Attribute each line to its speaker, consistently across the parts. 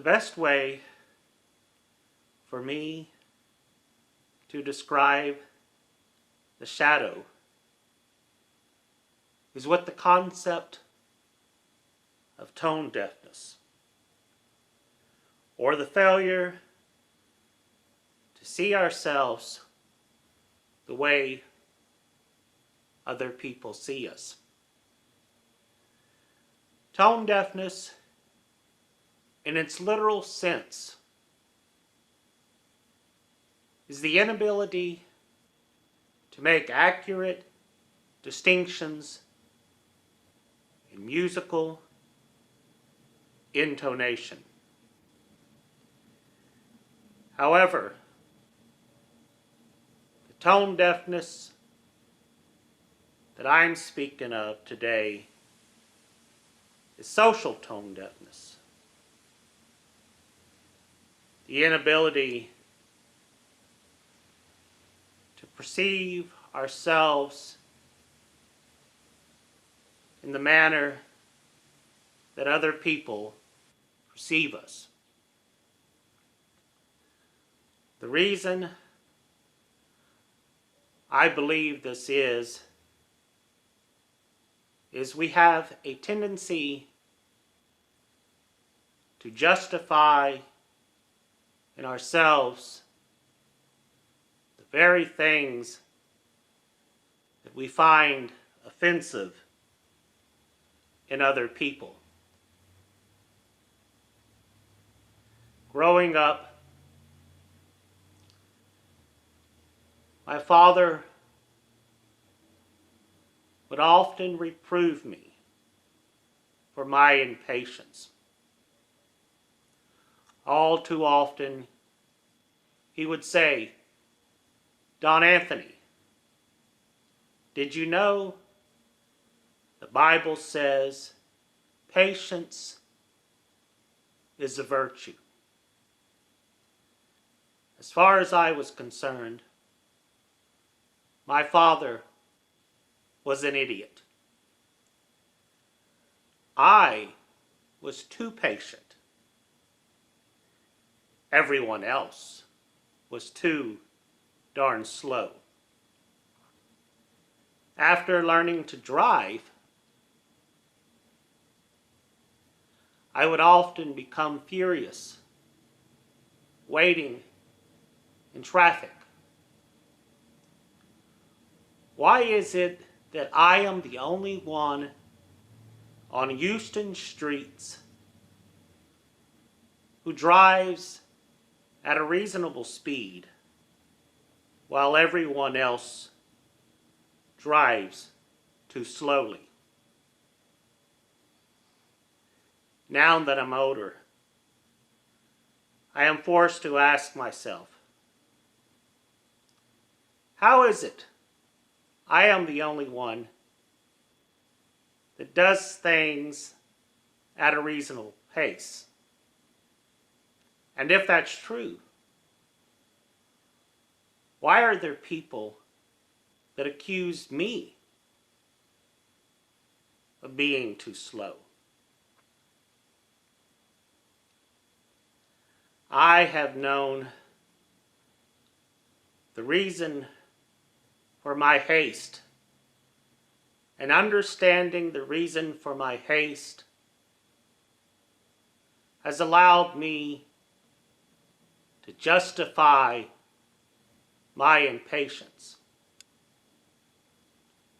Speaker 1: The best way for me to describe the shadow is with the concept of tone deafness, or the failure to see ourselves the way other people see us. Tone deafness, in its literal sense, is the inability to make accurate distinctions in musical intonation. However, the tone deafness that I'm speaking of today is social tone deafness. The inability to perceive ourselves in the manner that other people perceive us. The reason I believe this is we have a tendency to justify in ourselves the very things that we find offensive in other people. Growing up, my father would often reprove me for my impatience. All too often, he would say, "Don Anthony, did you know the Bible says patience is a virtue?" As far as I was concerned, my father was an idiot. I was too patient. Everyone else was too darn slow. After learning to drive, I would often become furious, waiting in traffic. Why is it that I am the only one on Houston streets who drives at a reasonable speed while everyone else drives too slowly? Now that I'm older, I am forced to ask myself, how is it I am the only one that does things at a reasonable pace? And if that's true, why are there people that accuse me of being too slow? I have known the reason for my haste, and understanding the reason for my haste has allowed me to justify my impatience.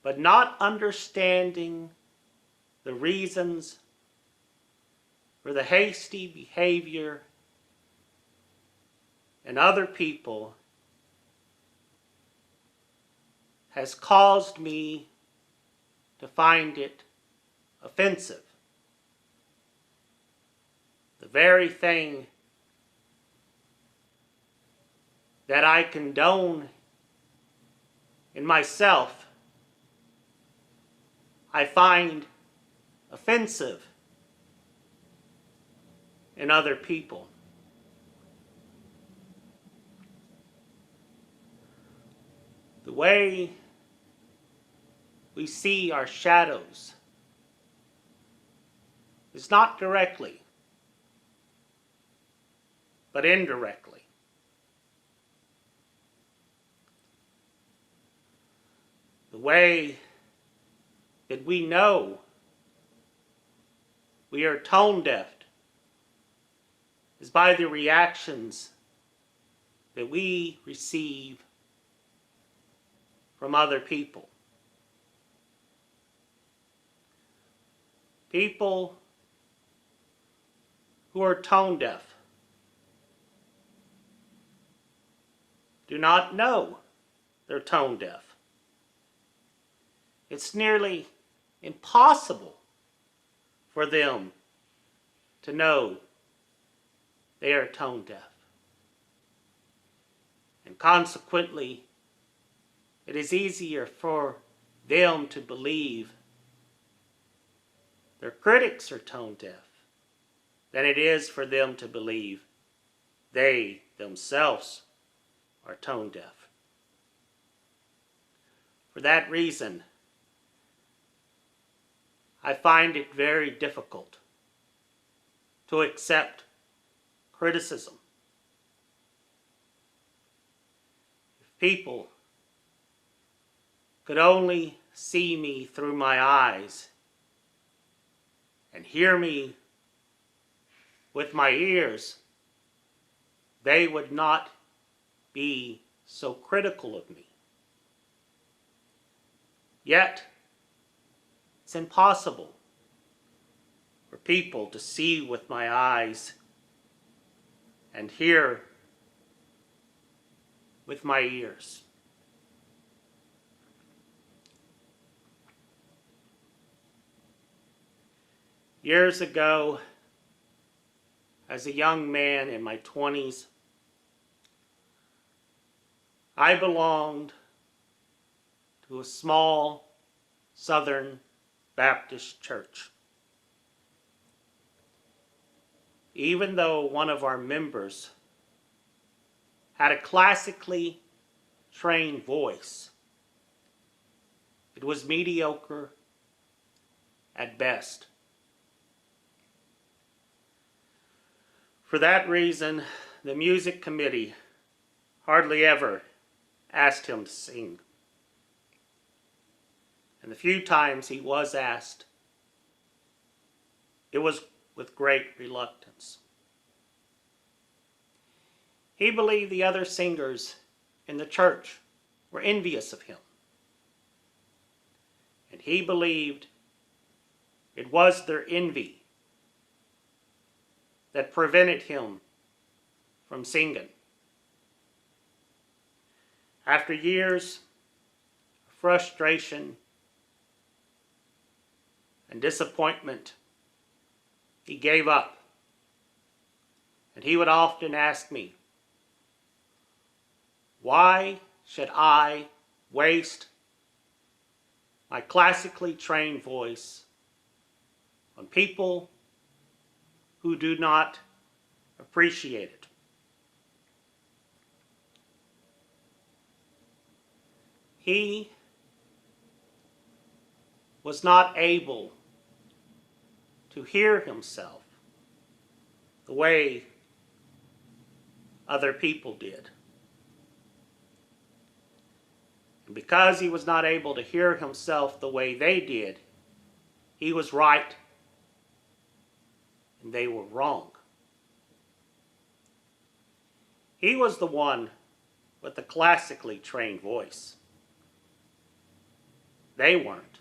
Speaker 1: But not understanding the reasons for the hasty behavior in other people has caused me to find it offensive. The very thing that I condone in myself, I find offensive in other people. The way we see our shadows is not directly but indirectly. The way that we know we are tone deaf is by the reactions that we receive from other people. People who are tone deaf do not know they're tone deaf. It's nearly impossible for them to know they are tone deaf. And consequently, it is easier for them to believe their critics are tone deaf than it is for them to believe they themselves are tone deaf. For that reason, I find it very difficult to accept criticism. If people could only see me through my eyes and hear me with my ears, they would not be so critical of me. Yet, it's impossible for people to see with my eyes and hear with my ears. Years ago, as a young man in my 20s, I belonged to a small Southern Baptist church. Even though one of our members had a classically trained voice, it was mediocre at best. For that reason, the music committee hardly ever asked him to sing. And the few times he was asked, it was with great reluctance. He believed the other singers in the church were envious of him. And he believed it was their envy that prevented him from singing. After years of frustration and disappointment, he gave up. And he would often ask me, why should I waste my classically trained voice on people who do not appreciate it? He was not able to hear himself the way other people did. And because he was not able to hear himself the way they did, he was right and they were wrong. He was the one with the classically trained voice. They weren't.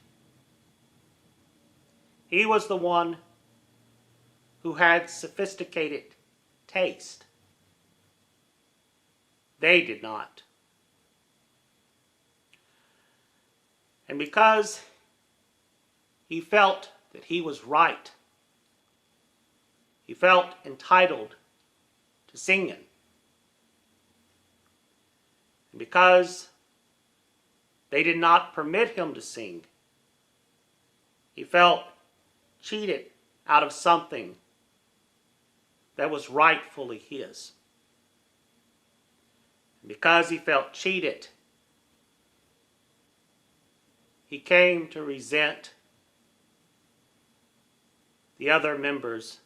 Speaker 1: He was the one who had sophisticated taste. They did not. And because he felt that he was right, he felt entitled to singing. And because they did not permit him to sing, he felt cheated out of something that was rightfully his. And because he felt cheated, he came to resent the other members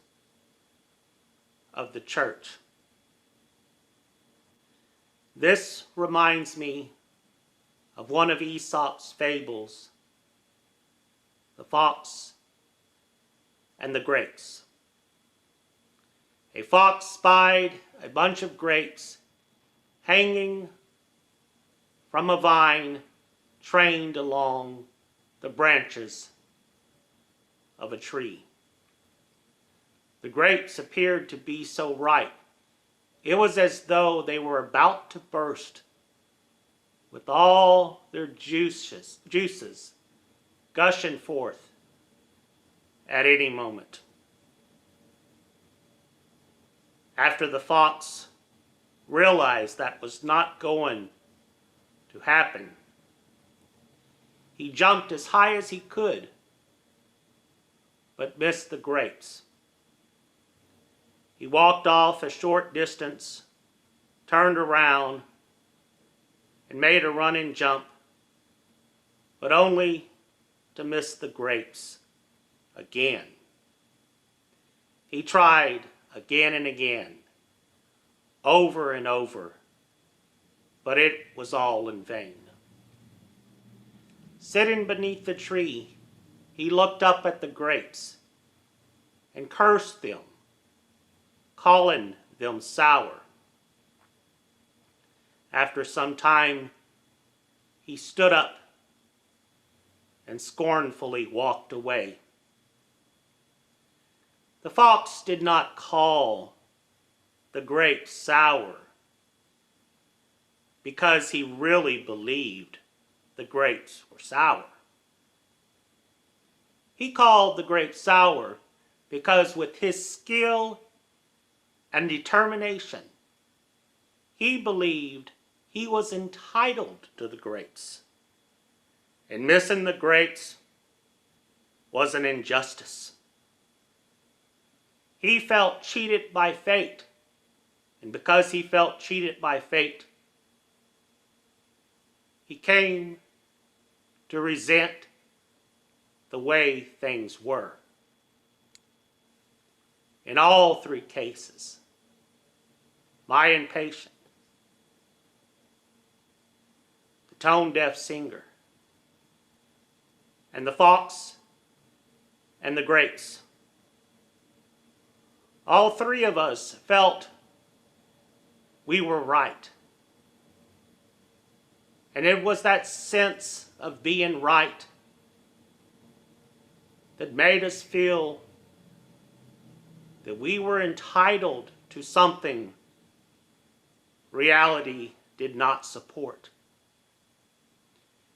Speaker 1: of the church. This reminds me of one of Aesop's fables, the fox and the grapes. A fox spied a bunch of grapes hanging from a vine trained along the branches of a tree. The grapes appeared to be so ripe. It was as though they were about to burst with all their juices gushing forth at any moment. After the fox realized that was not going to happen, he jumped as high as he could, but missed the grapes. He walked off a short distance, turned around, and made a running jump, but only to miss the grapes again. He tried again and again, over and over, but it was all in vain. Sitting beneath the tree, he looked up at the grapes and cursed them, calling them sour. After some time, he stood up and scornfully walked away. The fox did not call the grapes sour because he really believed the grapes were sour. He called the grapes sour because with his skill and determination, he believed he was entitled to the grapes. And missing the grapes was an injustice. He felt cheated by fate. And because he felt cheated by fate, he came to resent the way things were. In all three cases, my impatient, the tone-deaf singer, and the fox and the grapes, all three of us felt we were right. And it was that sense of being right that made us feel that we were entitled to something reality did not support.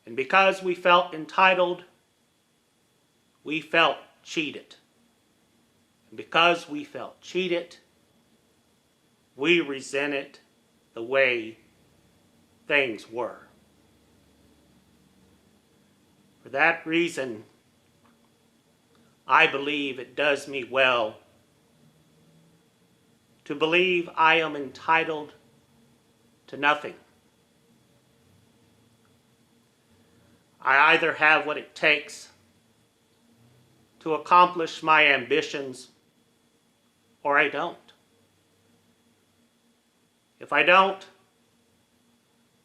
Speaker 1: And because we felt entitled, we felt cheated. And because we felt cheated, we resented the way things were. For that reason, I believe it does me well to believe I am entitled to nothing. I either have what it takes to accomplish my ambitions, or I don't. If I don't,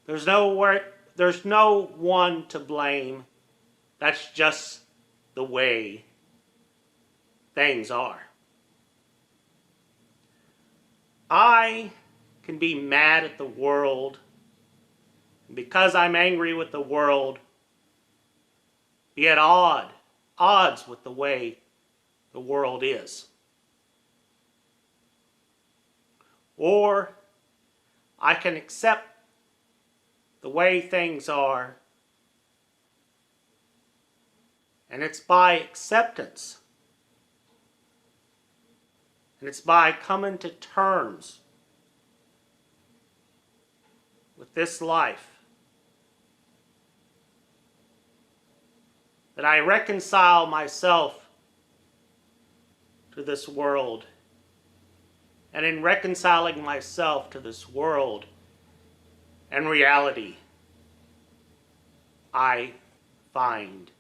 Speaker 1: there's no one to blame. That's just the way things are. I can be mad at the world, and because I'm angry with the world, be at odds with the way the world is. Or I can accept the way things are, and it's by acceptance, and it's by coming to terms with this life that I reconcile myself to this world. And in reconciling myself to this world and reality, I find